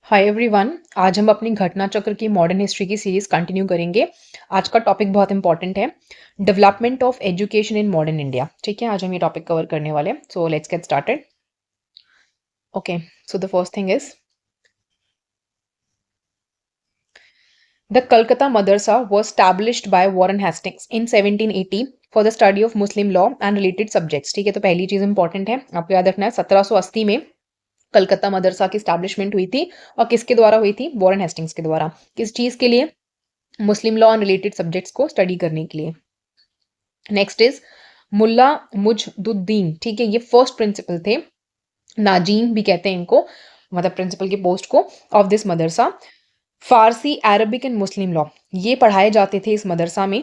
Hi everyone. आज हम अपनी घटना चक्र की मॉडर्न हिस्ट्री की सीरीज कंटिन्यू करेंगे। आज का टॉपिक बहुत इंपॉर्टेंट है, development of education in modern India. ठीक है, आज हम ये टॉपिक कवर करने वाले हैं। So let's get started. Okay, so the first thing is the Calcutta Madrasa was established by Warren Hastings in 1780 for the study of Muslim law and related subjects। ठीक है, तो पहली चीज इंपॉर्टेंट है, आपको याद रखना है 1780 में कलकत्ता मदरसा की स्टैब्लिशमेंट हुई थी। और किसके द्वारा हुई थी? वॉरेन हेस्टिंग्स के द्वारा। किस चीज के लिए? मुस्लिम लॉ एंड रिलेटेड सब्जेक्ट्स को स्टडी करने के लिए। नेक्स्ट इज मुल्ला मुजदुद्दीन। ठीक है, ये फर्स्ट प्रिंसिपल थे, नाजीम भी कहते हैं इनको, मतलब प्रिंसिपल की पोस्ट को, of this Madrasa. Farsi, Arabic and Muslim law ये पढ़ाए जाते थे इस मदरसा में।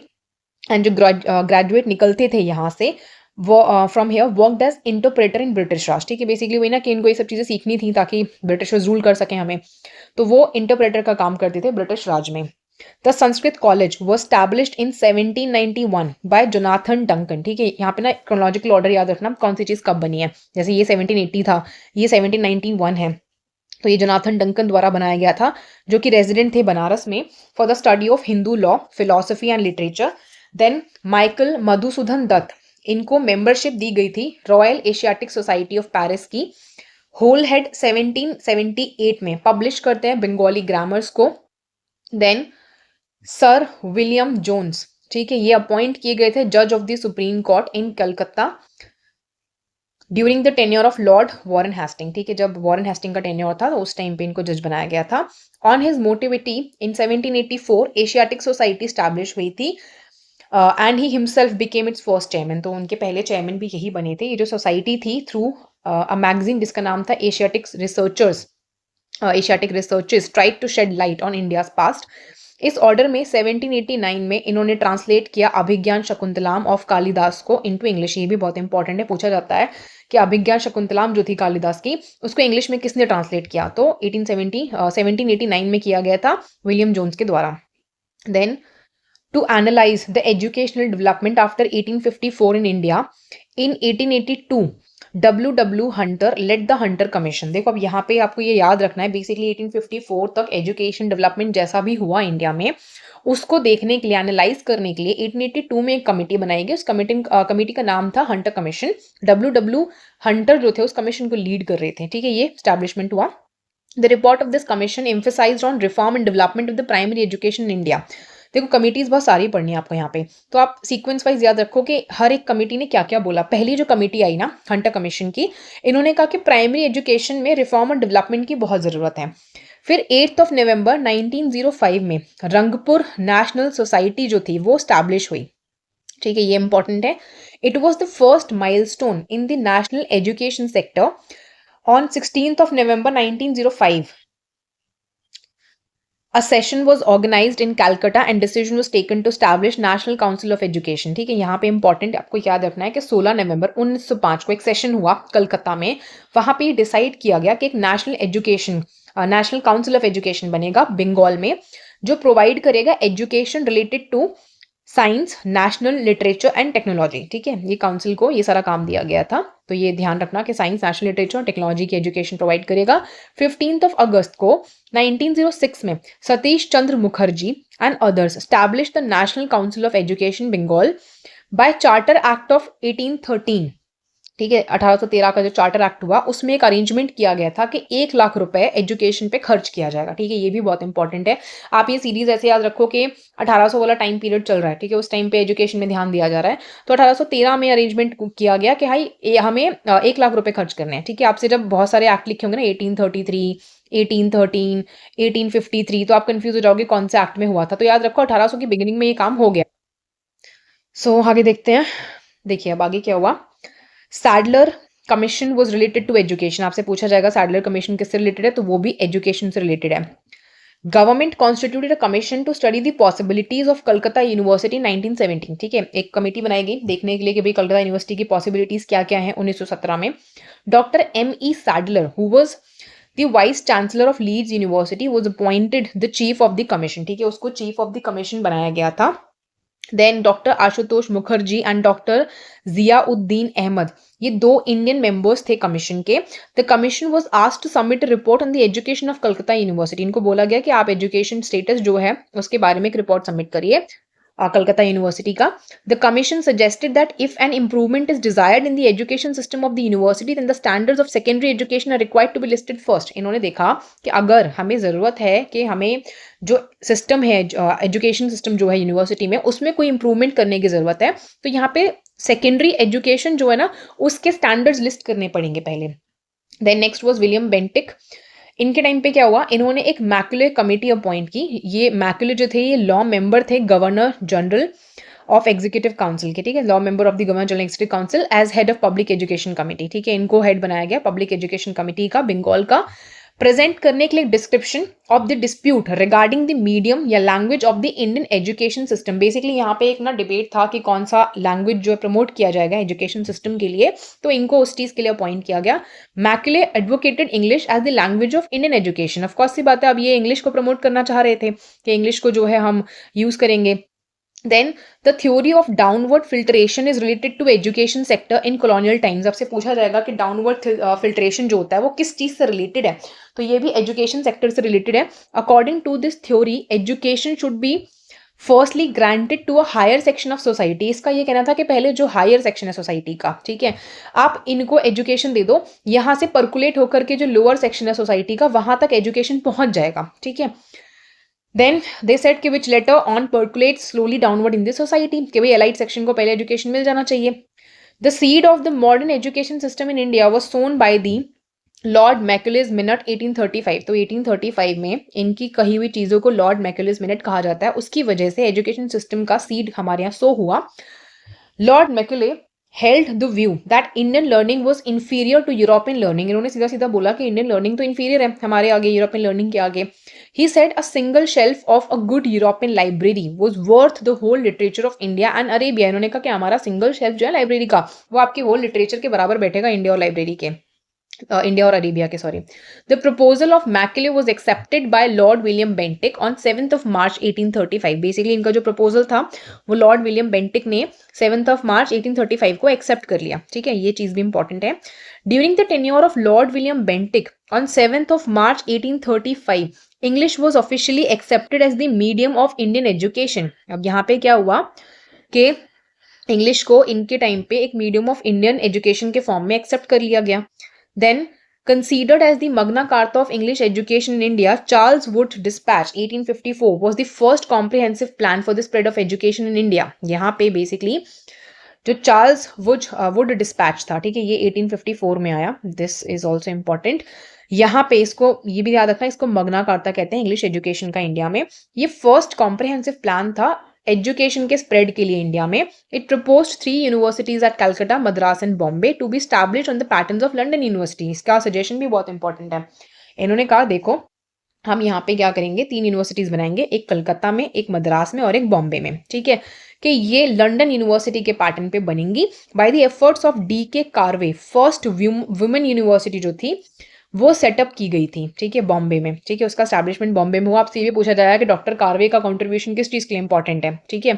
एंड जो ग्रेजुएट निकलते थे यहाँ से वो from here worked as interpreter in British Raj. ठीक है, बेसिकली वही ना कि इनको ये सब चीज़ें सीखनी थी ताकि ब्रिटिशर्स रूल कर सकें हमें, तो वो इंटरप्रेटर का काम करते थे ब्रिटिश राज में। द संस्कृत कॉलेज वो established in 1791 by Jonathan Duncan. ठीक है, यहाँ पे ना क्रोनोलॉजिकल ऑर्डर याद रखना कौन सी चीज़ कब बनी है। जैसे ये 1780 था, ये 1791 है, तो ये जोनाथन डंकन द्वारा बनाया गया था, जो कि रेजिडेंट थे बनारस में, for the study of Hindu law, philosophy and literature. Then Michael Madhusudan Dutt, इनको मेंबरशिप दी गई थी Royal Asiatic Society of Paris की। होल हेड 1778 में पब्लिश करते हैं बंगाली ग्रामर्स को। देन सर विलियम जोन्स, ठीक है, ये अपॉइंट किए गए थे जज of the Supreme Court in Calcutta during the tenure of Lord Warren Hasting. ठीक है, जब वॉरेन हेस्टिंग का टेन्योर था तो उस टाइम पे इनको जज बनाया गया था। On his motivity in 1784 Asiatic society establish हुई थी and he himself became its first chairman. तो उनके पहले चेयरमैन भी यही बने थे। ये जो सोसाइटी थी थ्रू अ मैगजीन जिसका नाम था Asiatic Researchers, Asiatic Researches tried to shed light on India's past. इस ऑर्डर में 1789 में इन्होंने ट्रांसलेट किया अभिज्ञान शकुंतलाम ऑफ कालिदास को इनटू इंग्लिश। ये भी बहुत इंपॉर्टेंट है, पूछा जाता है कि अभिज्ञान शकुंतलाम जो थी कालिदास की, उसको इंग्लिश में किसने ट्रांसलेट किया? तो 1789 में किया गया था विलियम जोन्स के द्वारा। Then to analyze the educational development after 1854 in India, in 1882 W Hunter led the Hunter commission. देखो अब यहाँ पे आपको ये याद रखना है, बेसिकली 1854 तक एजुकेशन डेवलपमेंट जैसा भी हुआ इंडिया में, उसको देखने के लिए, एनालाइज करने के लिए 1882 में एक कमेटी बनाई गई। उस कमेटी का नाम था हंटर कमीशन। डब्ल्यू हंटर जो थे उस कमीशन को लीड कर रहे थे। ठीक है, ये स्टैब्लिशमेंट हुआ। The report of this commission emphasised on reform and development of the primary education in India. देखो कमिटीज बहुत सारी पढ़नी है आपको यहाँ पे, तो आप सीक्वेंस वाइज याद रखो कि हर एक कमेटी ने क्या क्या बोला। पहली जो कमेटी आई ना हंटर कमीशन की, इन्होंने कहा कि प्राइमरी एजुकेशन में रिफॉर्म और डेवलपमेंट की बहुत ज़रूरत है। फिर 8 ऑफ नवंबर 1905 में रंगपुर नेशनल सोसाइटी जो थी वो स्टैब्लिश हुई। ठीक है, ये इंपॉर्टेंट है। It was the first milestone in the national education sector. On 16th of November 1905 a session was organized in Calcutta and decision was taken to establish National Council of Education। ठीक है, यहाँ पे important आपको याद रखना है कि 16 नवंबर 1905 को एक सेशन हुआ कलकत्ता में। वहां पे डिसाइड किया गया कि एक नेशनल काउंसिल ऑफ एजुकेशन बनेगा बंगाल में, जो प्रोवाइड करेगा education related to science, national literature and technology. ठीक है, ये काउंसिल को ये सारा काम दिया गया था, तो ये ध्यान रखना कि साइंस, नेशनल लिटरेचर और टेक्नोलॉजी की एजुकेशन प्रोवाइड करेगा। 15 अगस्त को 1906 में Satish Chandra Mukherjee and others establish the national council of education Bengal by charter act of 1813। ठीक है, 1813 का जो चार्टर एक्ट हुआ उसमें एक अरेंजमेंट किया गया था कि 1 लाख रुपए एजुकेशन पे खर्च किया जाएगा। ठीक है, ये भी बहुत इंपॉर्टेंट है। आप ये सीरीज ऐसे याद रखो कि 1800 वाला टाइम पीरियड चल रहा है, ठीक है, उस टाइम पे एजुकेशन में ध्यान दिया जा रहा है। तो 1813 में अरेंजमेंट किया गया कि भाई हमें 1 लाख रुपए खर्च करने हैं। ठीक है, आपसे जब बहुत सारे एक्ट लिखे होंगे ना 1833, 1813, 1853, तो आप कंफ्यूज हो जाओगे कौन से एक्ट में हुआ था। तो याद रखो 1800 की बिगिनिंग में ये काम हो गया। सो आगे देखते हैं। देखिए अब आगे क्या हुआ। Sadler commission was related to education. आपसे पूछा जाएगा सैडलर कमीशन किससे रिलेटेड है, तो वो भी एजुकेशन से रिलेटेड है। Government constituted a commission to study the possibilities of Calcutta university 1917। ठीक है, एक कमेटी बनाई गई देखने के लिए कि भाई कलकत्ता यूनिवर्सिटी की पॉसिबिलिटीज क्या क्या है 1917 में। Doctor M.E. Sadler who was the vice chancellor of Leeds university was appointed the chief of the commission. ठीक है, उसको चीफ ऑफ द कमीशन बनाया गया था। Then doctor Ashutosh Mukherjee and doctor Ziauddin Ahmad, ये दो इंडियन मेंबर्स थे कमीशन के। The commission was asked to submit a report on the education of Calcutta university. इनको बोला गया कि आप एजुकेशन स्टेटस जो है उसके बारे में एक रिपोर्ट सबमिट करिए कलकत्ता यूनिवर्सिटी का। The commission suggested that if an improvement is desired in the education system of the university then the standards of secondary education are required to be listed first. इन्होंने देखा कि अगर हमें जरूरत है कि हमें जो सिस्टम है एजुकेशन सिस्टम जो है यूनिवर्सिटी में उसमें कोई इंप्रूवमेंट करने की जरूरत है, तो यहाँ पे सेकेंडरी एजुकेशन जो है ना उसके स्टैंडर्ड्स लिस्ट करने पड़ेंगे पहले। Then next was William Bentinck. इनके टाइम पे क्या हुआ, इन्होंने एक मैक्युलर कमेटी अपॉइंट की। ये मैक्युलर जो थे ये लॉ मेंबर थे governor general of executive council के, ठीक है, law member of the governor general executive council as head of public education committee, ठीक है, इनको हेड बनाया गया पब्लिक एजुकेशन कमेटी का बंगाल का, प्रेजेंट करने के लिए description of the dispute regarding the medium या language of the Indian education system. Basically यहाँ पे एक ना डिबेट था कि कौन सा लैंग्वेज जो है प्रमोट किया जाएगा एजुकेशन सिस्टम के लिए, तो इनको उस चीज के लिए अपॉइंट किया गया। Macaulay advocated English as the language of Indian education. Of course सी बात है, अब ये इंग्लिश को प्रमोट करना चाह रहे थे कि इंग्लिश को जो है हम यूज करेंगे। Then the theory of downward filtration is related to education sector in colonial times। आपसे पूछा जाएगा कि डाउनवर्ड फिल्ट्रेशन जो होता है वो किस चीज से रिलेटेड है, तो ये भी एजुकेशन सेक्टर से रिलेटेड है। According to this theory education should be firstly granted to a higher section of society. इसका ये कहना था कि पहले जो हायर सेक्शन है सोसाइटी का, ठीक है, आप इनको एजुकेशन दे दो, यहां से पर्कुलेट होकर के जो लोअर सेक्शन है सोसाइटी का वहां तक एजुकेशन पहुंच जाएगा, ठीक है। देन दे सेड कि which later on percolate slowly downward in the society, कि भाई एलाइट सेक्शन को पहले एजुकेशन मिल जाना चाहिए। The seed of the modern education system in India was sown by the Lord Macaulay's minute 1835। तो 1835 में इनकी कही हुई चीजों को लॉर्ड मैक्यूलेज मिनट कहा जाता है, उसकी वजह से एजुकेशन सिस्टम का सीड हमारे यहाँ सो हुआ। Lord Macaulay held the view that Indian learning was inferior to European learning। इन्होंने सीधा सीधा बोला कि इंडियन लर्निंग तो इंफीरियर है हमारे आगे, यूरोपियन लर्निंग के आगे। He said a single shelf of a good European library was worth the whole literature of India and Arabia। इन्होंने कहा कि हमारा सिंगल शेल्फ जो है लाइब्रेरी का वो आपकी होल लिटरेचर के बराबर बैठेगा इंडिया और लाइब्रेरी के, इंडिया और अरेबिया के, sorry. The proposal of Macaulay was accepted by Lord William Bentinck on 7th of March 1835। Basically इनका जो प्रपोजल था वो लॉर्ड विलियम बेंटिक ने 7th of March 1835 को एक्सेप्ट कर लिया, ठीक है, ये चीज भी इंपॉर्टेंट है। During the tenure of Lord William Bentinck on 7th of March 1835 English was officially accepted as the medium of Indian education. अब यहाँ पे क्या हुआ कि इंग्लिश को इनके टाइम पे एक मीडियम ऑफ इंडियन एजुकेशन के फॉर्म में एक्सेप्ट कर लिया गया। Then considered as the Magna Carta of English education in India, Charles Wood Dispatch 1854 was the first comprehensive plan for the spread of education in India। यहाँ पे basically जो Charles Wood dispatch था, ठीक है, ये 1854 में आया। This is also important. यहाँ पे इसको ये भी याद रखना, इसको मगना कार्ता कहते हैं इंग्लिश एजुकेशन का इंडिया में। ये फर्स्ट कॉम्प्रिहेंसिव प्लान था एजुकेशन के स्प्रेड के लिए इंडिया में। It proposed 3 universities at Calcutta, Madras and Bombay to be established on the patterns of London university. इसका सजेशन भी बहुत इंपॉर्टेंट है। इन्होंने कहा देखो हम यहाँ पे क्या करेंगे, 3 यूनिवर्सिटीज बनाएंगे, एक कलकत्ता में, एक मद्रास में और एक बॉम्बे में, ठीक है, कि ये लंदन यूनिवर्सिटी के पैटर्न पे बनेंगी। By the efforts of D.K. Karve first women university जो थी वो सेटअप की गई थी, ठीक है, बॉम्बे में, ठीक है, उसका एस्टैब्लिशमेंट बॉम्बे में हुआ। आपसे ये भी पूछा जाएगा कि डॉक्टर कार्वे का कंट्रीब्यूशन किस चीज के लिए इंपॉर्टेंट है, ठीक है।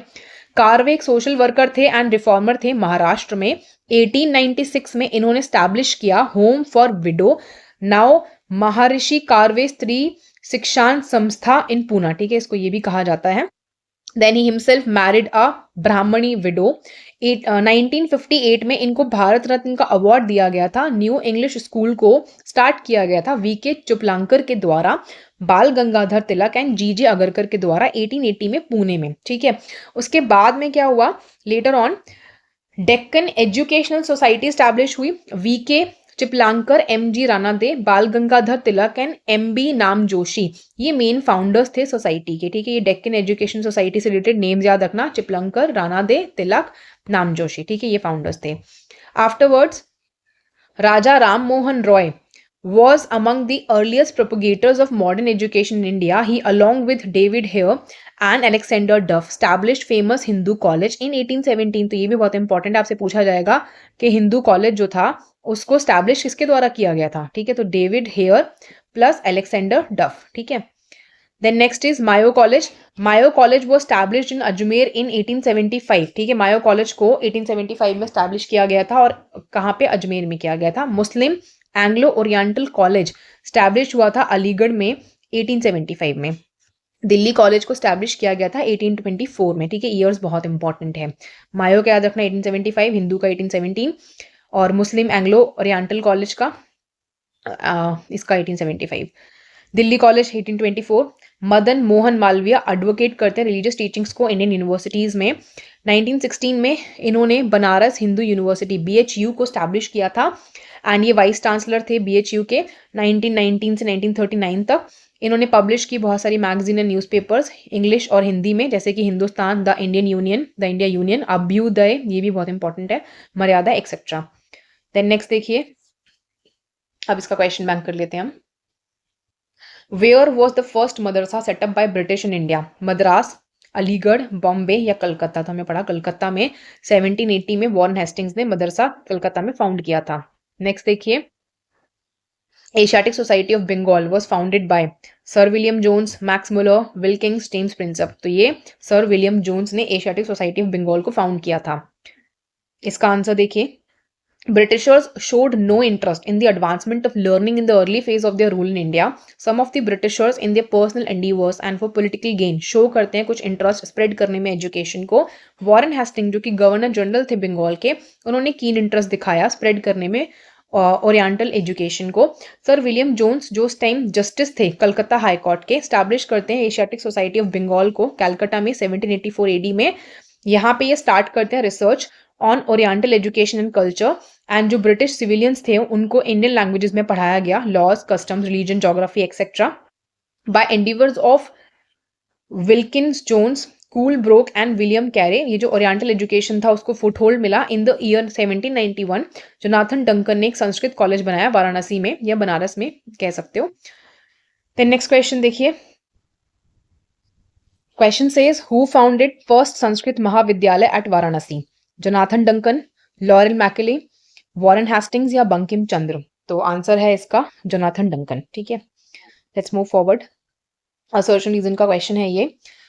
कार्वे एक सोशल वर्कर थे एंड रिफॉर्मर थे महाराष्ट्र में। 1896 में इन्होंने स्टैब्लिश किया होम फॉर विडो, नाउ महर्षि कार्वे स्त्री शिक्षान संस्था इन पूना, ठीक है, इसको ये भी कहा जाता है। Then he himself married a Brahmani window. 1958 में इनको भारत रत्न का अवार्ड दिया गया था। न्यू इंग्लिश स्कूल को स्टार्ट किया गया था वीके चुपलांकर के द्वारा, बाल गंगाधर तिलक एंड जीजे अगरकर के द्वारा 1880 में पुणे में, ठीक है। उसके बाद में क्या हुआ, later on Deccan educational society establish हुई। वीके चिपलांकर, MG रानादे, बाल गंगाधर तिलक एंड MB नाम जोशी ये मेन फाउंडर्स थे सोसाइटी के, ठीक है। ये डेक्कन एजुकेशन सोसाइटी से रिलेटेड नेम्स याद रखना, चिपलंकर, रानादे, तिलक, नाम जोशी, ठीक है, ये फाउंडर्स थे। Afterwards Raja Ram Mohan Roy was among the earliest propagators of modern education in India. He, along with David Hare and Alexander Duff, established famous Hindu College in 1817। तो ये भी बहुत इंपॉर्टेंट, आपसे पूछा जाएगा कि हिंदू कॉलेज जो था उसको स्टैब्लिश किसके द्वारा किया गया था, ठीक है, तो David here plus Alexander Duff, ठीक है। Then next is Mayo college. Mayo college वो स्टैब्लिश्ड इन अजमेर इन 1875. ठीक है, मायो कॉलेज को 1875 में स्टैब्लिश किया गया था. और कहाँ पे? अजमेर में किया गया था. मुस्लिम एंग्लो ओरिएंटल कॉलेज स्टैब्लिश हुआ था अलीगढ़ में 1875 में. दिल्ली कॉलेज को स्टैब्लिश किया गया था 1824 में. ठीक है, ईयर्स बहुत इंपॉर्टेंट है. मायो का याद रखना 1875, हिंदू का 1817 और मुस्लिम एंग्लो ओरिएंटल कॉलेज का इसका 1875. दिल्ली कॉलेज 1824. मदन मोहन मालवीय एडवोकेट करते हैं रिलीजियस टीचिंग्स को इंडियन यूनिवर्सिटीज में. 1916 में इन्होंने बनारस हिंदू यूनिवर्सिटी BHU को स्टैब्लिश किया था एंड ये वाइस चांसलर थे BHU के 1919 से 1939 तक. इन्होंने पब्लिश की बहुत सारी मैगजीन एंड न्यूज़पेपर्स इंग्लिश और हिंदी में, जैसे कि Hindustan, the Indian Union, the India Union, Abhyudaya, ये भी बहुत इंपॉर्टेंट है, मर्यादा एक्सेट्रा. देन नेक्स्ट देखिए, अब इसका क्वेश्चन बैंक कर लेते हैं हम. Where was the first madrasa setup by British in India? Madras, Aligarh, Bombay या कलकत्ता? तो हमें पढ़ा कलकत्ता में 1780 में वॉरेन हेस्टिंग्स ने मदरसा कलकत्ता में फाउंड किया था. नेक्स्ट देखिए, Asiatic Society of Bengal was founded by sir William Jones, Max Muller, Wilkins, James Prinsep. तो ये सर विलियम जोन्स ने एशियाटिक सोसाइटी ऑफ बंगाल को फाउंड किया था. इसका आंसर देखिए, Britishers showed no interest in the advancement of learning in the early phase of their rule in India. Some of the Britishers in their personal endeavors and for political gain show करते हैं कुछ interest spread करने में education को. Warren Hasting जो कि governor general थे बंगाल के, उन्होंने कीन इंटरेस्ट दिखाया स्प्रेड करने में ओरिएंटल एजुकेशन को. सर विलियम जोन्स जो उस टाइम जस्टिस थे कलकत्ता हाई कोर्ट के, स्टैब्लिश करते हैं एशियाटिक सोसाइटी ऑफ बंगाल को कैलकाटा में 1784 AD में. यहाँ पे ये स्टार्ट करते हैं research on oriental education and culture. And जो ब्रिटिश सिविलियंस थे उनको इंडियन लैंग्वेजेस में पढ़ाया गया, laws, customs, religion, geography etcetera. By endeavours of Wilkins Jones, Colebrooke and William Carey, ये जो ओरिएंटल एजुकेशन था उसको फुटहोल्ड मिला. In the year 1791 Jonathan Duncan ने एक संस्कृत कॉलेज बनाया वाराणसी में या बनारस में कह सकते हो. देन नेक्स्ट क्वेश्चन देखिए, question says who founded first Sanskrit Mahavidyalaya at Varanasi? Jonathan Duncan, Lord Macaulay, Warren Hastings या बंकिम चंद्र? तो आंसर है इसका जोनाथन डंकन. ठीक है, let's move forward. Assertion reason का क्वेश्चन है ये.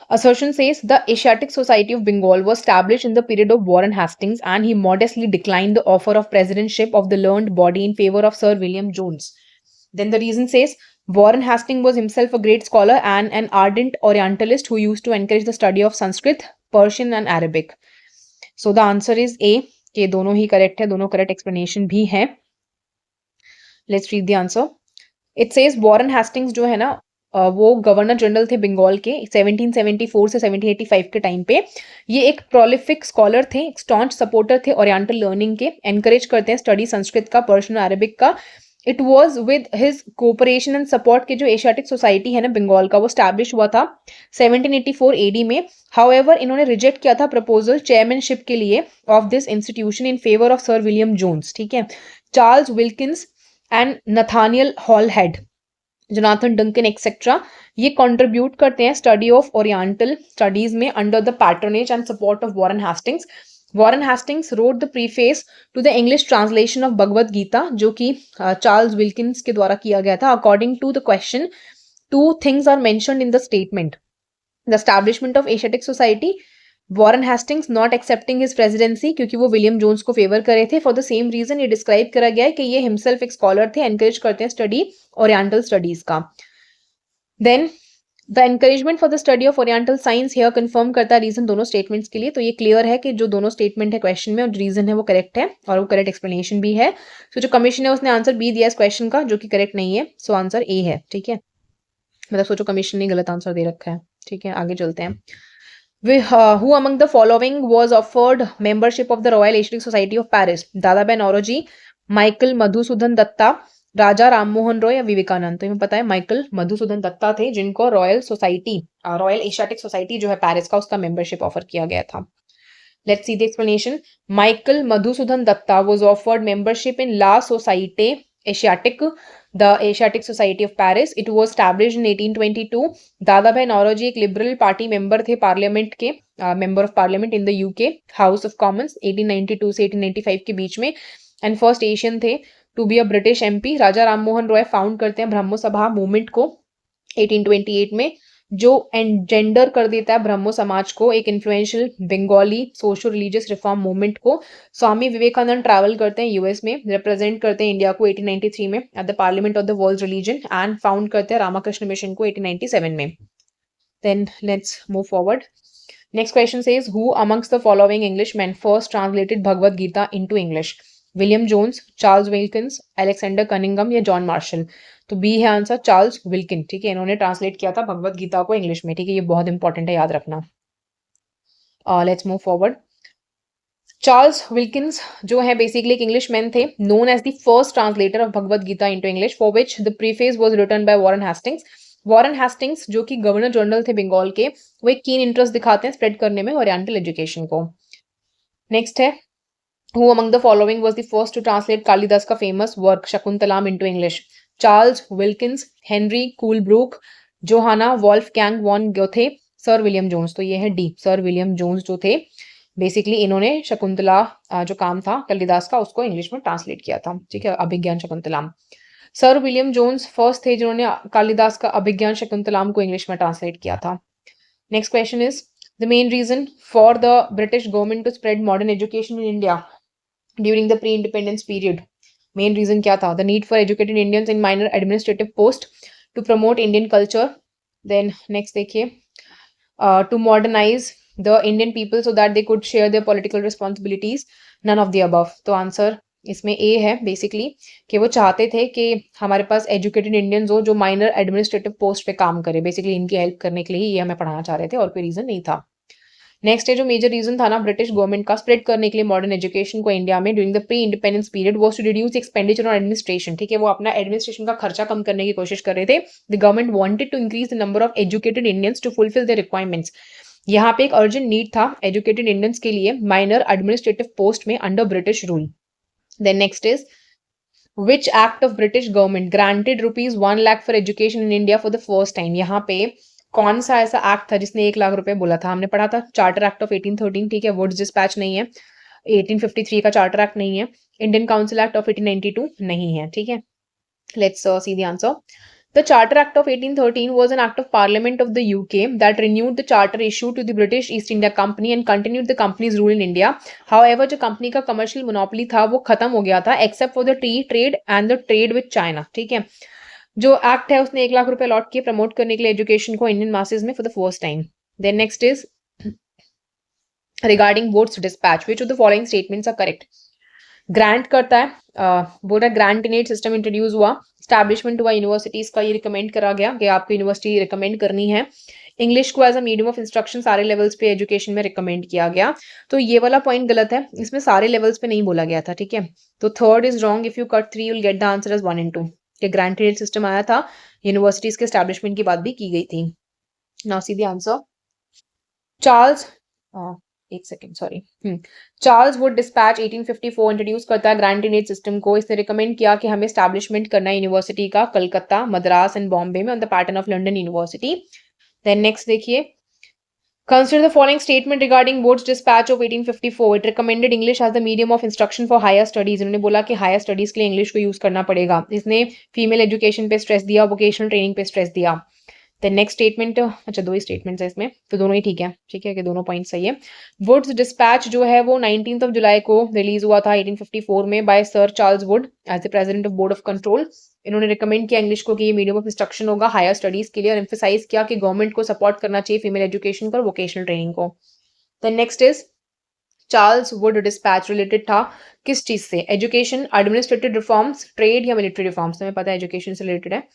Assertion says the Asiatic Society of Bengal was established in the period of Warren Hastings and he modestly declined the offer of presidentship of the learned body in favor of Sir William Jones. Then the reason says Warren Hastings was himself a great scholar and an ardent Orientalist who used to encourage the study of Sanskrit, Persian and Arabic. So the answer is A. कि दोनों ही correct है, दोनों correct explanation भी है. Let's read the answer. It says Warren Hastings जो है ना वो गवर्नर जनरल थे बंगाल के 1774 से 1785 के टाइम पे. ये एक प्रोलिफिक स्कॉलर थे, एक स्टॉन्च सपोर्टर थे ओरिएंटल लर्निंग के, एनकरेज करते हैं स्टडी संस्कृत का, पर्शियन, अरेबिक का. It was with his cooperation and support के जो एशियाटिक सोसाइटी है ना बंगाल का वो स्टैब्लिश हुआ था 1784 AD में. हाउएवर इन्होंने रिजेक्ट किया था प्रपोजल चेयरमैनशिप के लिए of this institution in favour of Sir William Jones. ठीक है, Charles Wilkins and Nathaniel Halhed, Jonathan Duncan etcetera ये कंट्रीब्यूट करते हैं स्टडी ऑफ ओरिएंटल स्टडीज में under the patronage and support of Warren Hastings. Warren Hastings wrote the preface to the English translation of Bhagavad Gita जो कि Charles Wilkins के द्वारा किया गया था. According to the question, two things are mentioned in the statement. The establishment of Asiatic society, Warren Hastings not accepting his presidency क्योंकि वो William Jones को फेवर करे थे. फॉर द सेम रीजन ये डिस्क्राइब करा गया है कि ये हिमसेल्फ एक स्कॉलर थे, एनकरेज करते हैं स्टडी ओरिएंटल स्टडीज का. Then the encouragement for the study of oriental science here confirm करता है रीजन दोनों स्टेटमेंट्स के लिए. तो ये क्लियर है कि जो दोनों स्टेटमेंट है क्वेश्चन में और रीजन है वो करेक्ट है और वो करेक्ट एक्सप्लेनेशन भी है. तो जो कमीशन है उसने आंसर बी दिया इस क्वेश्चन का जो कि करेक्ट नहीं है. सो आंसर ए है. ठीक है, मतलब सोचो कमीशन ने गलत आंसर दे रखा है. ठीक है, आगे चलते हैं. Who among the following was offered membership of the Royal Asiatic Society of Paris? दादाबेन औरोजी, माइकल मधुसूदन दत्ता, राजा राममोहन रॉय या विवेकानंद? तो हमें पता है माइकल मधुसूदन दत्ता थे जिनको रॉयल एशियाटिक सोसाइटी जो है पेरिस का उसका मेंबरशिप ऑफर किया गया था. Let's see the explanation. Michael Madhusudan Dutta was offered membership in La Society Asiatic, the Asiatic Society of Paris. It was established in 1822. Dadabhai Naoroji एक लिबरल पार्टी मेंबर थे पार्लियामेंट के, member of parliament in the UK House of Commons 1892 से 1895 के बीच में, and first Asian थे to be a British MP. Raja Rammohan Roy found करते हैं ब्रह्म सभा मूवमेंट को 1828 में. जो एंजेंडर कर देता है ब्रह्मो समाज को, एक influential Bengali social religious reform movement को। स्वामी विवेकानंद ट्रैवल करते हैं यूएस में, रिप्रेजेंट करते हैं इंडिया को 1893 में at the parliament of the world religion and found करते हैं रामाकृष्ण मिशन को 1897 में। Then let's move forward. Next question says who amongst the following Englishman first translated Bhagavad Gita into English? William Jones, Charles Wilkins, Alexander Cunningham या John Marshall? तो B है answer Charles Wilkin, ठीक है, इन्होंने ट्रांसलेट किया था भगवद गीता को इंग्लिश में, ठीक है, ये बहुत इंपॉर्टेंट है, याद रखना। Let's move forward. Charles Wilkins जो है बेसिकली एक इंग्लिश मैन थे, known as the first translator of Bhagavad Gita into English, for which the preface was written by Warren Hastings. Warren Hastings जो कि गवर्नर जनरल थे बंगाल के, वो एक कीन इंटरेस्ट दिखाते हैं स्प्रेड करने में ओरिएंटल एजुकेशन को। नेक्स्ट है who among the following was the first to translate Kalidas का famous work Shakuntalam into English? Charles Wilkins, Henry Colebrooke, Johann Wolfgang von Goethe, sir William Jones. तो ये है डी, सर विलियम जोन्स जो थे basically इन्होंने शकुंतला जो काम था कालिदास का उसको इंग्लिश में ट्रांसलेट किया था, ठीक है, अभिज्ञान शकुंतलाम। सर विलियम जोन्स फर्स्ट थे जिन्होंने कालिदास का अभिज्ञान शकुंतलाम को इंग्लिश में ट्रांसलेट किया था। Next question is the main reason for the British government to spread modern education in India during the pre independence period? Main reason क्या था? The need for educated Indians in minor administrative post to promote Indian culture. Then next देखिए to modernise the Indian people so that they could share their political responsibilities. None of the above. तो answer इसमें A है basically कि वो चाहते थे कि हमारे पास एजुकेटेड इंडियंस हो जो माइनर एडमिनिस्ट्रेटिव पोस्ट पे काम करे, बेसिकली इनकी हेल्प करने के लिए ये हमें पढ़ाना चाह रहे थे और कोई रीजन नहीं था। नेक्स्ट है जो मेजर रीजन था ना ब्रिटिश गवर्नमेंट का स्प्रेड करने के लिए मॉडर्न एजुकेशन को इंडिया में during the pre independence period was to reduce expenditure on administration, ठीक है, वो अपना एडमिनिस्ट्रेशन का खर्चा कम करने की कोशिश कर रहे थे। The government wanted to increase the number of educated Indians to fulfil the requirements. यहाँ पे एक अर्जेंट नीड था एजुकेटेड इंडियंस के लिए माइनर एडमिनिस्ट्रेटिव पोस्ट में under British rule. Then next is Which act of British government granted ₹1 lakh for education in India for the first time? यहाँ पे कौन सा ऐसा एक्ट था जिसने 1 लाख रुपए बोला था? हमने पढ़ा था चार्टर एक्ट ऑफ 1813, ठीक है, वुड्स डिस्पैच नहीं है, 1853 का चार्टर एक्ट नहीं है, इंडियन काउंसिल एक्ट ऑफ 1892 नहीं है, ठीक है। Let's see the answer. The Charter Act of 1813 was an act of Parliament of the UK that renewed the charter issued to the British East India Company and continued the company's rule in India. However, जो company का commercial monopoly था वो खत्म हो गया था except for the T trade and the trade with China, ठीक है। जो एक्ट है उसने 1 लाख रुपए अलॉट किए प्रमोट करने के लिए एजुकेशन को इंडियन मासेस में for the first time. Then next is regarding Wood's despatch which of the following statements are correct? Grant करता है, बोल रहा है grant in aid system introduce हुआ, स्टैब्लिशमेंट हुआ यूनिवर्सिटीज का, ये रिकमेंड करा गया कि आपको यूनिवर्सिटी रिकमेंड करनी है, इंग्लिश को as a medium of instruction सारे लेवल्स पे एजुकेशन में रिकमेंड किया गया। तो ये वाला पॉइंट गलत है, इसमें सारे लेवल्स पे नहीं बोला गया था, ठीक है। तो third is wrong, if you cut 3 you will get the answer as 1 and 2 कि ग्रांट इन एड सिस्टम आया था, यूनिवर्सिटीज के एस्टैब्लिशमेंट की बात भी की गई थी। Now see the answer. Charles एक second sorry Charles Wood dispatch 1854 introduce करता है ग्रांट इन एड सिस्टम को। इसने रिकमेंड किया कि हमें एस्टैब्लिशमेंट करना है यूनिवर्सिटी का कलकत्ता, मद्रास एंड बॉम्बे में on the pattern of London university. Then next देखिए consider the following statement regarding boards dispatch of 1854। It recommended English as the medium of instruction for higher studies. इन्होंने बोला कि हायर स्टडीज के लिए English को use करना पड़ेगा। इसने फीमेल एजुकेशन पे स्ट्रेस दिया, वोकेशनल ट्रेनिंग पे स्ट्रेस दिया। देन नेक्स्ट स्टेटमेंट, अच्छा 2 ही स्टेटमेंट्स है इसमें तो दोनों ही ठीक है, ठीक है कि दोनों पॉइंट सही है। वुड्स डिस्पैच जो है वो 19 जुलाई को रिलीज हुआ था 1854 में by sir Charles Wood as the president of board of control. इन्होंने रिकमेंड किया इंग्लिश को कि ये मीडियम ऑफ इंस्ट्रक्शन होगा हायर स्टडीज के लिए और एम्फेसाइज किया कि गवर्नमेंट को सपोर्ट करना चाहिए फीमेल एजुकेशन पर, वोकेशनल ट्रेनिंग को। Then next is Charles Wood despatch related था किस चीज से? एजुकेशन, एडमिनिस्ट्रेटिव रिफॉर्म्स, ट्रेड या मिलिट्री रिफॉर्म्स? हमें पता है एजुकेशन से रिलेटेड है,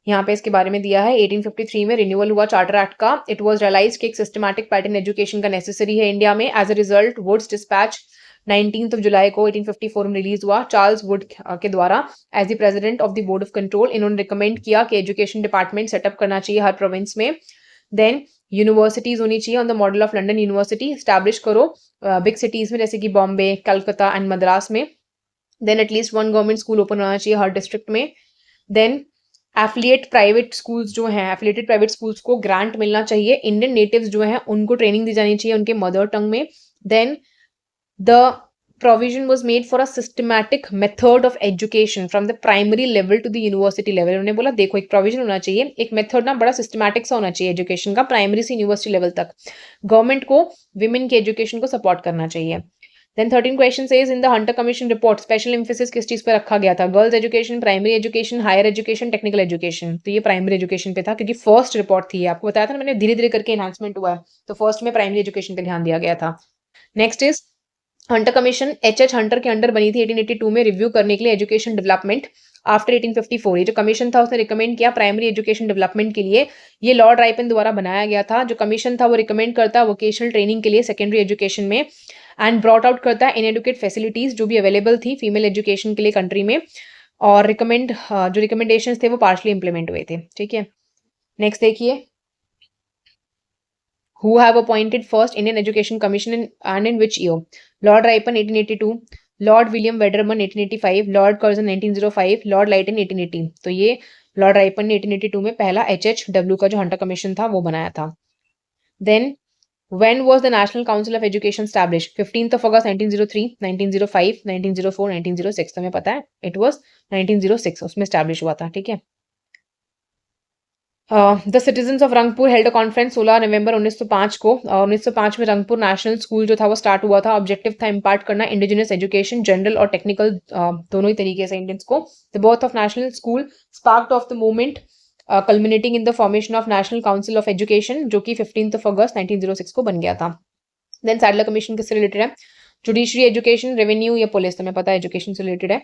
यहाँ पे इसके बारे में दिया है। 1853 में रिन्यूअल हुआ चार्टर एक्ट का। इट वाज रियलाइज कि एक सिस्टमैटिक पैटर्न एजुकेशन का नेसेसरी है इंडिया में। As a result Wood's despatch 19 जुलाई को 1854 में रिलीज हुआ चार्ल्स वुड के द्वारा as the president of the board of control. इन्होंने रिकमेंड किया कि एजुकेशन डिपार्टमेंट सेटअप करना चाहिए हर प्रोविंस में। देन यूनिवर्सिटीज होनी चाहिए on the model of London university, establish करो बिग सिटीज में जैसे कि बॉम्बे, कलकत्ता एंड मद्रास में। Then at least 1 government school open होना चाहिए हर डिस्ट्रिक्ट में। देन एफिलिएट प्राइवेट स्कूल्स जो हैं, एफिलिएटेड प्राइवेट स्कूल्स को ग्रांट मिलना चाहिए। इंडियन नेटिव्स जो हैं उनको ट्रेनिंग दी जानी चाहिए उनके मदर टंग में। Then the provision was made for a systematic method of education from the primary level to the university level. उन्होंने बोला देखो एक provision होना चाहिए, एक method ना बड़ा systematic सा होना चाहिए education का primary से university level तक. Government को women के education को support करना चाहिए. Then 13 question says in the Hunter Commission report special emphasis किस चीज पर रखा गया था? Girls education, primary education, higher education, technical education. तो ये primary education पे था क्योंकि first report थी. आपको बताया था ना मैंने धीरे धीरे करके enhancement हुआ है. तो first में primary education पे ध्यान दिया गया था. Next is Hunter commission H Hunter के अंडर बनी थी 1882 में रिव्यू करने के लिए एजुकेशन डेवलपमेंट आफ्टर 1854. ये जो कमीशन था उसने रिकमेंड किया प्राइमरी एजुकेशन डेवलपमेंट के लिए. ये लॉर्ड राइपन द्वारा बनाया गया था. जो कमीशन था वो रिकमेंड करता है वोकेशनल ट्रेनिंग के लिए सेकेंडरी एजुकेशन में एंड ब्रॉट आउट करता है इनएडुकेट फैसिलिटीज जो भी अवेलेबल थी फीमेल एजुकेशन के लिए कंट्री में. और जो रिकमेंडेशन थे वो पार्शली इंप्लीमेंट हुए थे. ठीक है, नेक्स्ट देखिए. Who have appointed first Indian Education Commission and in which year? Lord Ripon 1882, Lord William Wedderburn 1885, Lord Curzon 1905, Lord Lytton 1880. तो ये लॉर्ड राइपन ने 1882 में पहला HHW का जो हंटर कमीशन था वो बनाया था. Then when was the National Council of Education established? 15th of August 1903, 1905, 1904, 1906. तुम्हें पता है it was 1906 उसमें establish हुआ था. ठीक है. The citizens of Rangpur held a conference 16 नवंबर 1905 को. 1905 में रंगपुर नेशनल स्कूल जो था वो स्टार्ट हुआ था. ऑब्जेक्टिव था इम्पार्ट करना इंडिजिनस एजुकेशन जनरल और टेक्निकल दोनों ही तरीके से इंडियंस को. The birth of national school sparked of the movement culminating in the formation of national council of education जो कि 15th of August 1906 को बन गया था. देन सैडलर कमीशन किससे रिलेटेड है? जुडिशरी, एजुकेशन, रेवेन्यू या पुलिस. तुम्हें पता है एजुकेशन से रिलेटेड है.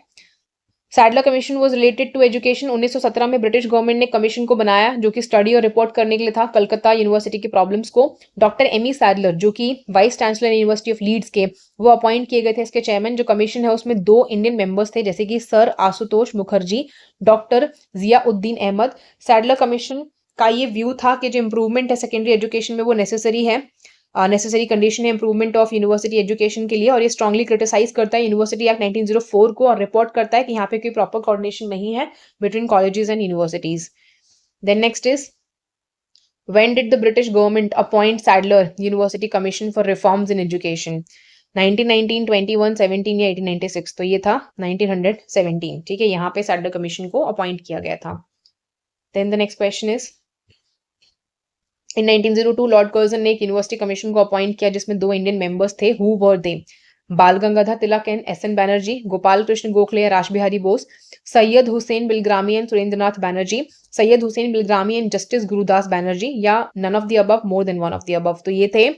Sadler commission was related to education. 1917 में ब्रिटिश गवर्नमेंट ने कमीशन को बनाया जो कि स्टडी और रिपोर्ट करने के लिए था कलकत्ता यूनिवर्सिटी की प्रॉब्लम्स को. डॉक्टर एमी सैडलर जो कि vice chancellor university of Leeds के वो अपॉइंट किए गए थे इसके चेयरमैन. जो कमीशन है उसमें 2 इंडियन मेंबर्स थे जैसे कि sir Ashutosh Mukherjee, doctor Ziauddin Ahmad. Sadler commission का ये व्यू था कि जो इंप्रूवमेंट है सेकेंडरी एजुकेशन में वो नेसेसरी है, नेसेसरी कंडीशन है इंप्रूवमेंट ऑफ यूनिवर्सिटी एजुकेशन के लिए. और ये स्ट्रांगली क्रिटिसाइज करता है यूनिवर्सिटी एक्ट 1904 को और रिपोर्ट करता है कि यहाँ पे कोई प्रॉपर कोऑर्डिनेशन नहीं है between colleges and universities. Then next is when did the British government appoint Sadler university commission for reforms in education? 1919, 21, 17 या 1896. तो ये था 1917. ठीक है, यहाँ पे सैडलर कमीशन को अपॉइंट किया गया था. Then the next question is in 1902 lord Curzon ने एक यूनिवर्सिटी कमीशन को अपॉइंट किया जिसमें 2 इंडियन मेंबर्स थे. Who were they? Bal Gangadhar Tilak and S N Banerjee, Gopal Krishna Gokhale या Rash Behari Bose, Syed Hussain Bilgrami and Surendranath Banerjee, Syed Hussain Bilgrami and justice Gurudas Banerjee या none of the above, more than one of the above. तो ये थे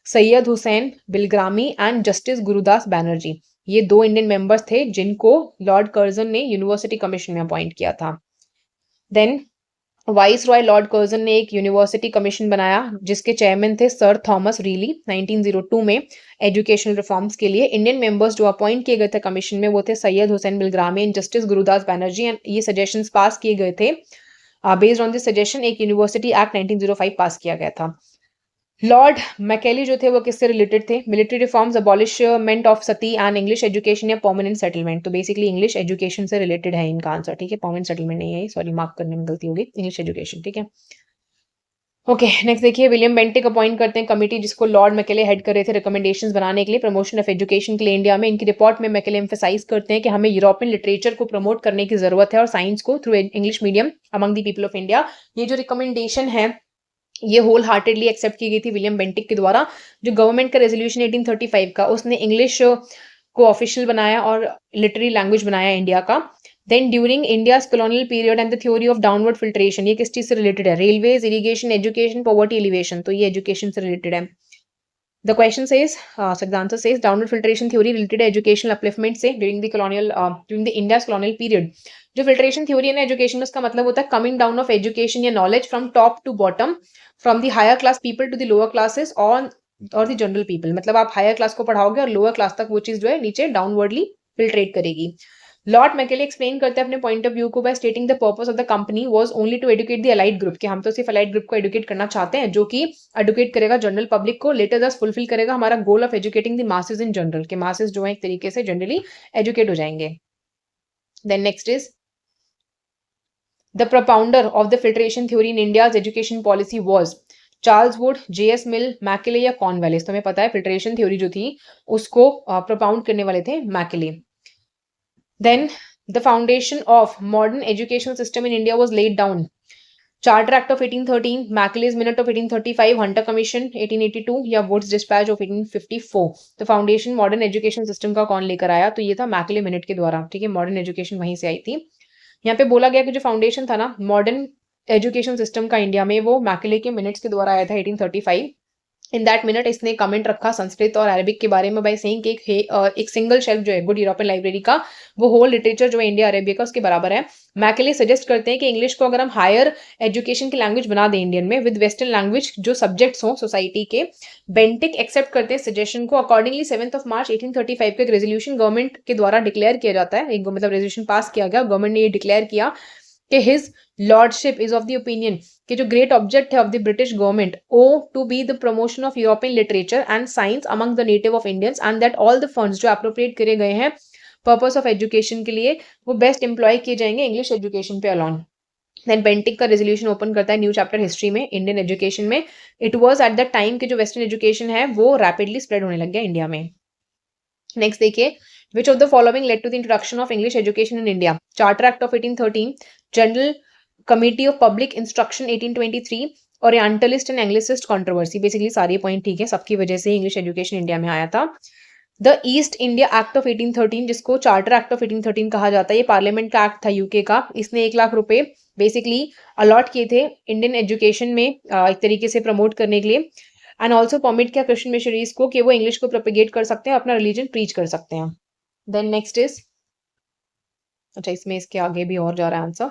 सैयद हुसैन बिलग्रामी एंड जस्टिस गुरुदास बैनर्जी. ये 2 इंडियन मेंबर्स थे जिनको लॉर्ड कर्जन ने यूनिवर्सिटी कमीशन में अपॉइंट किया था. Then viceroy lord Curzon ने एक यूनिवर्सिटी कमीशन बनाया जिसके चेयरमैन थे सर थॉमस रीली 1902 में एजुकेशनल रिफॉर्म्स के लिए. इंडियन मेंबर्स जो अपॉइंट किए गए थे कमीशन में वो थे Syed Hussain Bilgrami and justice Gurudas Banerjee. And ये सजेशंस पास किए गए थे. बेस्ड ऑन दिस सजेशन एक यूनिवर्सिटी एक्ट 1905 पास किया गया था. लॉर्ड मैकेली जो थे वो किससे रिलेटेड थे? Military reforms, abolishment of Sati and English education या परमानेंट सेटलमेंट. तो बेसिकली इंग्लिश एजुकेशन से रिलेटेड है इनका आंसर. ठीक है, परमानेंट सेटलमेंट नहीं है, सॉरी मार्क करने में गलती होगी, इंग्लिश एजुकेशन. ठीक है, ओके नेक्स्ट देखिए. विलियम बेंटिक अपॉइंट करते हैं कमेटी जिसको लॉर्ड मैकेले हेड कर रहे थे रिकमेंडेशंस बनाने के लिए प्रमोशन ऑफ एजुकेशन के लिए इंडिया में. इनकी रिपोर्ट में मैकेले एम्फेसाइज करते हैं कि हमें यूरोपियन लिटरेचर को प्रमोट करने की जरूरत है और साइंस को through English medium among the people of India. ये जो रिकमेंडेशन है ये होल हार्टेडली एक्सेप्ट की गई थी विलियम बेंटिक के द्वारा. जो गवर्नमेंट का रेजोल्यूशन 1835 का उसने इंग्लिश को ऑफिशियल बनाया और लिटरेरी लैंग्वेज बनाया इंडिया का. Then during India's colonial period and the theory of downward filtration, ये किस चीज से रिलेटेड है? Railways, irrigation, education, poverty alleviation. तो ये एजुकेशन से रिलेटेड है. The question says the answer says downward filtration theory related educational upliftment से during the India's colonial period. जो फिल्ट्रेशन थ्योरी है ना एजुकेशन, उसका मतलब होता है कमिंग डाउन ऑफ एजुकेशन या knowledge from top to bottom, from the higher class people to the lower classes और द जनरल पीपल. मतलब आप हायर क्लास को पढ़ाओगे और लोअर क्लास तक वो चीज जो है नीचे डाउनवर्डली फिल्ट्रेट करेगी. लॉर्ड मैकेले एक्सप्लेन करते हैं अपने पॉइंट ऑफ व्यू को by stating the purpose of the company was only to educate the allied group, कि हम तो सिर्फ अलाइड ग्रुप को एडुकेट करना चाहते हैं जो कि एडुकेट करेगा जनरल पब्लिक को, लेटर दस फुलफिल करेगा हमारा goal of educating the masses in general, के मासेस जो है एक तरीके से जनरली एजुकेट हो जाएंगे. Then next is the propounder of the filtration theory in India's education policy was. Charles Wood, JS Mill, Macaulay या कॉर्नवेलिस? तो हमें पता है फिल्ट्रेशन थ्योरी जो थी उसको प्रोपाउंड करने वाले थे Macaulay. Then the foundation of modern education system in India was laid down. Charter act of 1813, Macaulay's minute of 1835, Hunter commission 1882 या वुड्स डिस्पैच ऑफ 1854? तो फाउंडेशन मॉडर्न एजुकेशन सिस्टम का कौन लेकर आया? तो ये था मैकेले मिनट के द्वारा, ठीक है, मॉडर्न एजुकेशन वहीं से आई थी। यहाँ पे बोला गया कि जो फाउंडेशन था ना मॉडर्न एजुकेशन सिस्टम का इंडिया में, वो मैकेले के मिनट्स के द्वारा आया था 1835। इन दैट मिनट इसने कमेंट रखा संस्कृत और अरबिक के बारे में बाय सेइंग कि एक सिंगल शेल्फ जो है गुड यूरोपियन लाइब्रेरी का, वो होल लिटरेचर जो है इंडिया अरेबिया का उसके बराबर है। मैकेले सजेस्ट करते हैं कि इंग्लिश को अगर हम हायर एजुकेशन की लैंग्वेज बना दें इंडियन में विद वेस्टर्न लैंग्वेज जो सब्जेक्ट्स हों सोसाइटी के, बेंटिक एक्सेप्ट करते हैं सजेशन को। अकॉर्डिंगली 7 मार्च 1835 को एक रेजोल्यूशन गवर्नमेंट के द्वारा डिक्लेयर किया जाता है, एक मतलब रेजोल्यूशन पास किया गया, गवर्नमेंट ने ये डिक्लेयर किया कि his lordship is of the opinion कि जो ग्रेट ऑब्जेक्ट है of the British government ought to be the promotion of European literature and science among the native of Indians and that all the funds जो appropriate करे गए हैं purpose of education के लिए वो बेस्ट एम्प्लॉय किए जाएंगे इंग्लिश एजुकेशन पे अलॉन। देन बेंटिक का रेजोल्यूशन ओपन करता है न्यू चैप्टर हिस्ट्री में इंडियन एजुकेशन में। It was at the time कि जो वेस्टर्न एजुकेशन है वो रैपिडली स्प्रेड होने लग गया इंडिया में। नेक्स्ट देखिए, which of the following led to the introduction of English education in India? Charter Act of 1813, General Committee of Public Instruction 1823, Orientalist and Anglicist controversy। Basically सारे point ठीक है, सबकी वजह से इंग्लिश एजुकेशन इंडिया में आया था। The east India act of 1813 जिसको चार्टर एक्ट ऑफ 1813 कहा जाता है, ये पार्लियामेंट का एक्ट था यूके का। इसने 1 लाख रुपए बेसिकली अलॉट किए थे इंडियन एजुकेशन में एक तरीके से प्रमोट करने के लिए, एंड ऑल्सो परमिट किया क्रिश्चियन मिशनरीज को कि वो इंग्लिश को प्रोपेगेट कर सकते हैं, अपना रिलीजन प्रीच कर सकते हैं। देन नेक्स्ट इज, अच्छा इसमें इसके आगे भी और जा रहा है आंसर।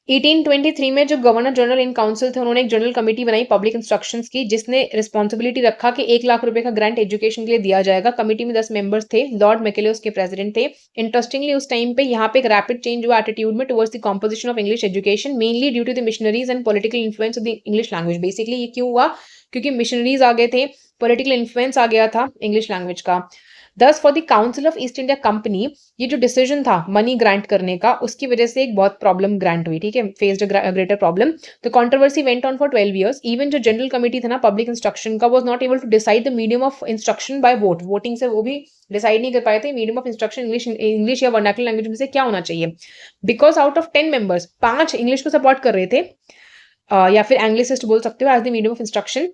1823 में जो गवर्नर जनरल इन काउंसिल थे उन्होंने एक जनरल कमेटी बनाई पब्लिक इंस्ट्रक्शंस की, जिसने रिस्पॉन्सिबिलिटी रखा कि 1 लाख रुपए का ग्रांट एजुकेशन के लिए दिया जाएगा। कमेटी में 10 मेंबर्स थे, लॉर्ड मैकेले उसके प्रेसिडेंट थे। इंटरेस्टिंगली उस टाइम पे यहाँ पे एक रैपिड चेंज हुआ एटीट्यूड में towards the composition of English education, mainly due to the missionaries and political influence of the English language. Basically ये क्यों हुआ? क्योंकि मिशनरीज आ गए थे, पॉलिटिकल इन्फ्लुएंस आ गया था इंग्लिश लैंग्वेज का। दस for the council of east India company, ये जो डिसीजन था मनी ग्रांट करने का, उसकी वजह से एक बहुत प्रॉब्लम ग्रांट हुई, ठीक है, faced greater problem. The controversy went on for 12 years। Even जो जनरल कमेटी था ना पब्लिक इंस्ट्रक्शन का, was not able to decide the medium of instruction by vote. Voting से वो भी डिसाइड नहीं कर पाए थे मीडियम ऑफ इंस्ट्रक्शन इंग्लिश या वर्नाकुलर लैंग्वेज में से क्या होना चाहिए। Because out of 10 members 5 English को सपोर्ट कर रहे थे, या फिर एंग्लिसिस्ट बोल सकते हो as the medium of instruction.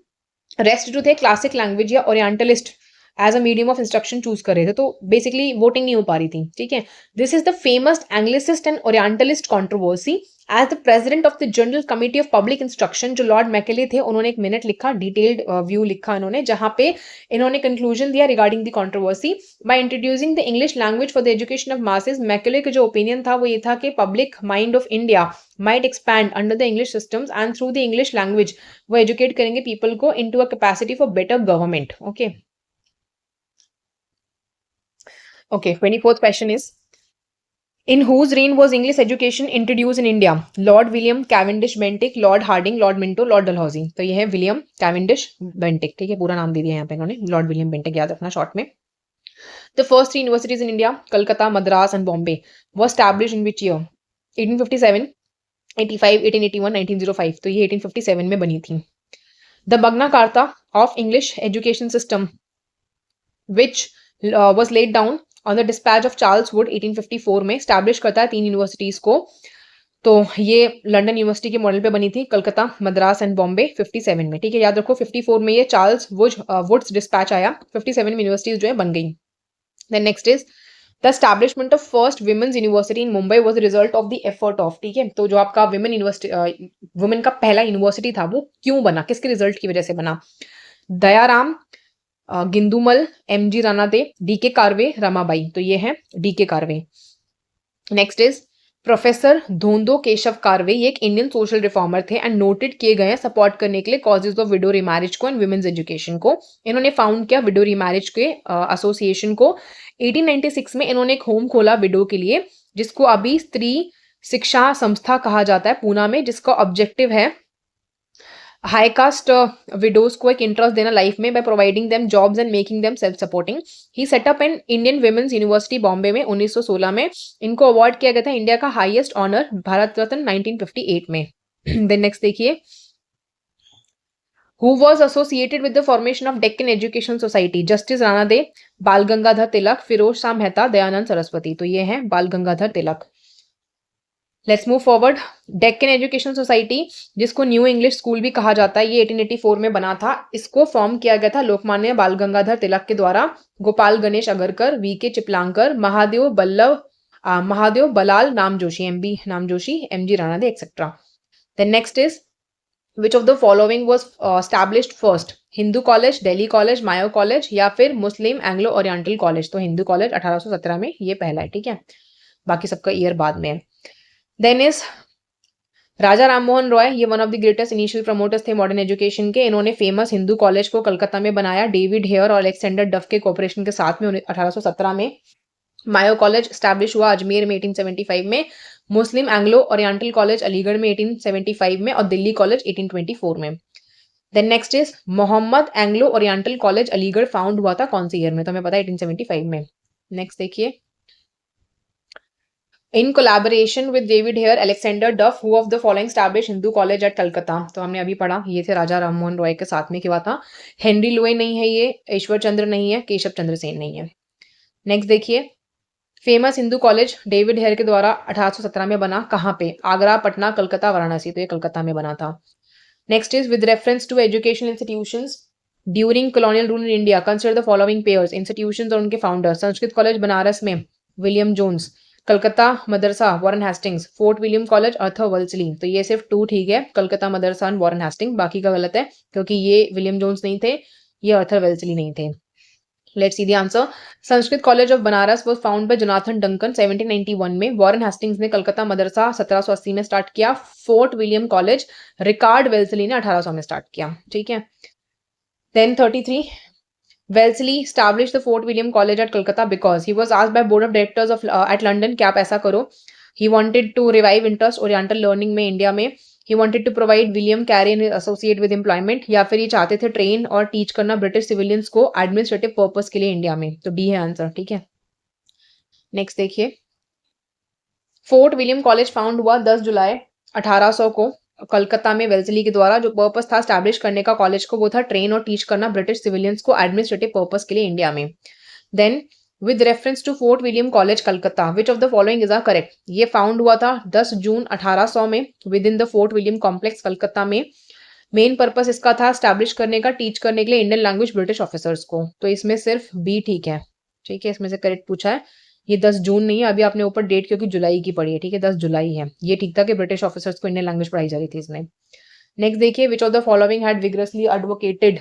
Rest जो थे क्लासिक लैंग्वेज या orientalist as a medium of instruction choose कर रहे थे, तो बेसिकली वोटिंग नहीं हो पा रही थी, ठीक है। This is the famous Anglicist and orientalist controversy. As the president of the general committee of public instruction जो लॉर्ड मैकेले थे, उन्होंने एक मिनट लिखा, डिटेल्ड व्यू लिखा इन्होंने, जहां पे इन्होंने कंक्लूजन दिया regarding the controversy. By introducing the English language for the education of masses, Macaulay का जो ओपिनियन था वो ये था कि public mind of India might expand under the English systems and through the English language वो educate करेंगे people को into a capacity for better government। Okay, 24th question is, in whose reign was English education introduced in India? Lord William Cavendish Bentinck, Lord Hardinge, Lord Minto, Lord Dalhousie। तो ये है William Cavendish Bentinck, ठीक है, पूरा नाम दे दिया यहाँ पे इन्होंने, लॉर्ड विलियम बेंटिक याद रखना शॉर्ट में। The first 3 universities in India, Kolkata, Madras and Bombay, were established in which year? 1857, 85, 1881, 1905। तो ये 1857 में बनी थी। The magna carta of English education system which was laid down on the dispatch of Charles Wood 1854 में establish करता है 3 universities को। तो ये लंदन यूनिवर्सिटी के मॉडल पे बनी थी, कलकत्ता, मद्रास एंड बॉम्बे 57 में, ठीक है, याद रखो 54 में ये चार्ल्स वुड्स डिस्पैच आया, 57 में यूनिवर्सिटीज जो है बन गई। Then next is the establishment of first women's university in Mumbai was the result of the effort of, ठीक है, तो जो आपका वुमेन का पहला यूनिवर्सिटी था वो क्यों बना, किसके रिजल्ट की वजह से बना? Dayaram, Gidumal, MG Ranade, DK Karve, Ramabai. तो ये है DK Karve. Next is professor Dhondo Keshav Karve, ये एक इंडियन सोशल रिफॉर्मर थे एंड नोटेड किए गए हैं सपोर्ट करने के लिए कॉजेज ऑफ विडो रिमैरिज को एंड वुमेन्स एजुकेशन को। इन्होंने फाउंड किया विडो रिमैरिज के एसोसिएशन को। 1896 में इन्होंने एक होम खोला विडो के लिए, जिसको अभी स्त्री शिक्षा संस्था कहा जाता है पूना में, जिसका ऑब्जेक्टिव है हाई कास्ट विडोज को एक इंटरेस्ट देना लाइफ में by providing them jobs and making them self supporting. He setup an Indian women's university Bombay में 1916 में। इनको अवार्ड किया गया था इंडिया का हाईएस्ट ऑनर भारत रत्न 1958 में। देन नेक्स्ट देखिए, who was associated with the formation of Deccan education society? Justice Ranade, Bal Gangadhar तिलक, फिरोज शाह मेहता, दयानंद सरस्वती। तो ये है Bal Gangadhar Tilak. Let's move forward. Deccan education society, जिसको न्यू इंग्लिश स्कूल भी कहा जाता है, ये 1884 में बना था। इसको फॉर्म किया गया था लोकमान्य बाल गंगाधर तिलक के द्वारा। Gopal Ganesh Agarkar, V K. Chiplunkar, Mahadev Ballal Namjoshi, M B. Namjoshi, M G. Ranade, etcetera. Then next is which of the following was established first? Hindu college, Delhi college, Mayo college, या फिर मुस्लिम एंग्लो ओरिएंटल कॉलेज? तो हिंदू कॉलेज 1817 में, ये पहला है, ठीक है। बाकी सबका ईयर बाद में है। देन इज राजा राममोहन रॉय, ये one of the greatest initial promoters थे मॉडर्न एजुकेशन के। इन्होंने फेमस हिंदू कॉलेज को कलकत्ता में बनाया, डेविड हेयर और अलेक्जेंडर डफ के कोऑपरेशन के साथ में 1817 में। मायो कॉलेज स्टैब्लिश हुआ अजमेर में 1875 में। Muslim Anglo oriental college Aligarh में 1875 में, और दिल्ली कॉलेज 1824 में। Then next is Mohammed Anglo oriental college Aligarh found हुआ था कौन से ईयर में? तो हमें पता है 1875 में। नेक्स्ट देखिए, in collaboration with David Hare, Alexander Duff, who of the following establish Hindu college at Calcutta? तो हमने अभी पढ़ा, ये थे राजा राममोहन रॉय के साथ में क्या था। हेनरी लुए नहीं है, ये ईश्वर चंद्र नहीं है, केशव चंद्र सेन नहीं है। नेक्स्ट देखिए, famous Hindu college David Hare के द्वारा 1817 में बना, कहाँ पे? आगरा, पटना, कलकत्ता, वाराणसी। तो ये कलकत्ता में बना था। Next is with reference to education institutions during colonial rule in India, consider the following pairs, institutions और उनके फाउंडर्स। संस्कृत कॉलेज बनारस में William Jones, Calcutta Madrasa Warren Hastings, Fort William college Arthur Wellesley. तो ये सिर्फ 2 ठीक है, कलकत्ता मदरसा और वॉरेन हेस्टिंग, बाकी का गलत है, क्योंकि ये विलियम जोन्स नहीं थे, ये अर्थर वेल्सली नहीं थे। Let's see the answer. Sanskrit college of Banaras was found by Jonathan Duncan 1791 में। वॉरेन हेस्टिंग्स ने कलकत्ता मदरसा 1780 में स्टार्ट किया। Fort William college Richard Wellesley ने 1800 में स्टार्ट किया, ठीक है। Then 33, Wellesley established the Fort William College at Calcutta because he was asked by board of directors of at London कि आप ऐसा करो। He wanted to revive interest Oriental learning में इंडिया में। He wanted to provide William Carey and associate with employment, या फिर ये चाहते थे ट्रेन और टीच करना ब्रिटिश सिविलियंस को एडमिनिस्ट्रेटिव पर्पस के लिए इंडिया में। तो डी है आंसर, ठीक है। नेक्स्ट देखिए, फोर्ट विलियम कॉलेज फाउंड हुआ 10 जुलाई 1800 को कलकत्ता में वेल्सली के द्वारा। जो पर्पस था स्टैब्लिश करने का कॉलेज को, वो था ट्रेन और टीच करना ब्रिटिश सिविलियंस को एडमिनिस्ट्रेटिव पर्पस के लिए इंडिया में। Then with reference to Fort William college Calcutta, which of the following is are correct? ये फाउंड हुआ था 10 जून 1800 में within the Fort William complex Calcutta में। मेन पर्पस इसका था स्टैब्लिश करने का, टीच करने के लिए इंडियन लैंग्वेज ब्रिटिश ऑफिसर्स को। तो इसमें सिर्फ बी ठीक है, ठीक है, इसमें से करेक्ट पूछा है। ये 10 जून नहीं है, अभी आपने ऊपर डेट क्योंकि जुलाई की पढ़ी है, ठीक है, 10 जुलाई है। ये ठीक था कि ब्रिटिश ऑफिसर्स को इंडियन लैंग्वेज पढ़ाई जा रही थी इसमें। नेक्स्ट देखिए, विच of the following had vigorously advocated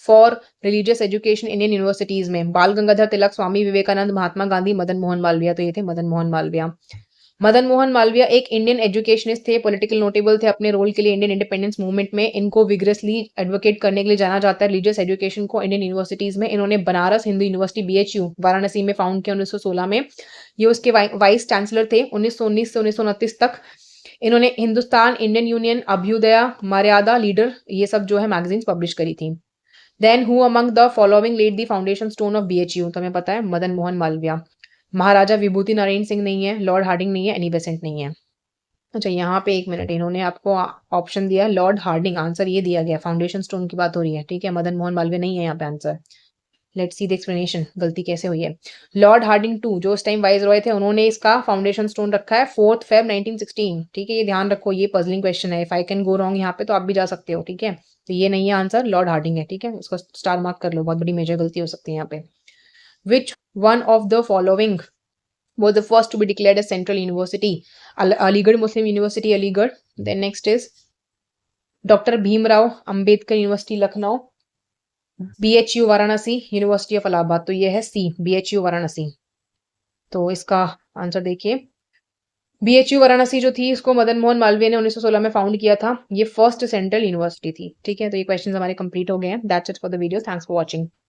for religious education Indian universities में? बाल गंगाधर तिलक, स्वामी विवेकानंद, महात्मा गांधी, मदन मोहन मालवीय। तो ये थे मदन मोहन मालवीय। मदन मोहन मालवीय एक इंडियन एजुकेशनिस्ट थे, पॉलिटिकल नोटेबल थे अपने रोल के लिए इंडियन इंडिपेंडेंस मूवमेंट में। इनको विग्रसली एडवोकेट करने के लिए जाना जाता है रिलीजियस एजुकेशन को इंडियन यूनिवर्सिटीज में। इन्होंने बनारस हिंदू यूनिवर्सिटी BHU वाराणसी में फाउंड किया 1916 में। ये उसके वाइस चांसलर थे 1919 से 1929 तक। इन्होंने हिंदुस्तान, इंडियन यूनियन, अभ्युदया, मर्यादा, लीडर, ये सब जो है मैगजीन्स पब्लिश करी थी। Then who among the following laid the foundation stone of BHU? तो हमें पता है मदन मोहन मालवीय। महाराजा विभूति नारायण सिंह नहीं है, लॉर्ड हार्डिंग नहीं है, एनी बेसेंट नहीं है। अच्छा, यहाँ पे 1 मिनट, इन्होंने आपको ऑप्शन दिया है लॉर्ड हार्डिंग, आंसर ये दिया गया, फाउंडेशन स्टोन की बात हो रही है, ठीक है। मदन मोहन मालवीय नहीं है यहाँ पे answer. Let's see the explanation, गलती कैसे हुई है। लॉर्ड हार्डिंग 2 जो उस टाइम वाइस रॉय थे, उन्होंने इसका फाउंडेशन स्टोन रखा है 4 Feb 1916, ठीक है। ये ध्यान रखो, ये पजलिंग क्वेश्चन है, if I can go wrong यहाँ पे तो आप भी जा सकते हो, ठीक है। तो ये नहीं है आंसर, लॉर्ड हार्डिंग है, ठीक है, इसको स्टार मार्क कर लो, बहुत बड़ी मेजर गलती हो सकती है यहाँ पे। Which one of the following was the first to be declared as Central University? Aligarh Muslim University, Aligarh. Then next is Dr. Bhimrao Ambedkar University, Lucknow. BHU Varanasi, university of Allahabad. तो ये है C, BHU वाराणसी। तो इसका answer देखिए, BHU Varanasi जो थी, इसको मदन मोहन मालवीय ने 1916 में फाउंड किया था। ये फर्स्ट सेंट्रल यूनिवर्सिटी थी, ठीक है। तो ये क्वेश्चंस हमारे कंप्लीट हो गए हैं। That's it for the video, thanks for watching.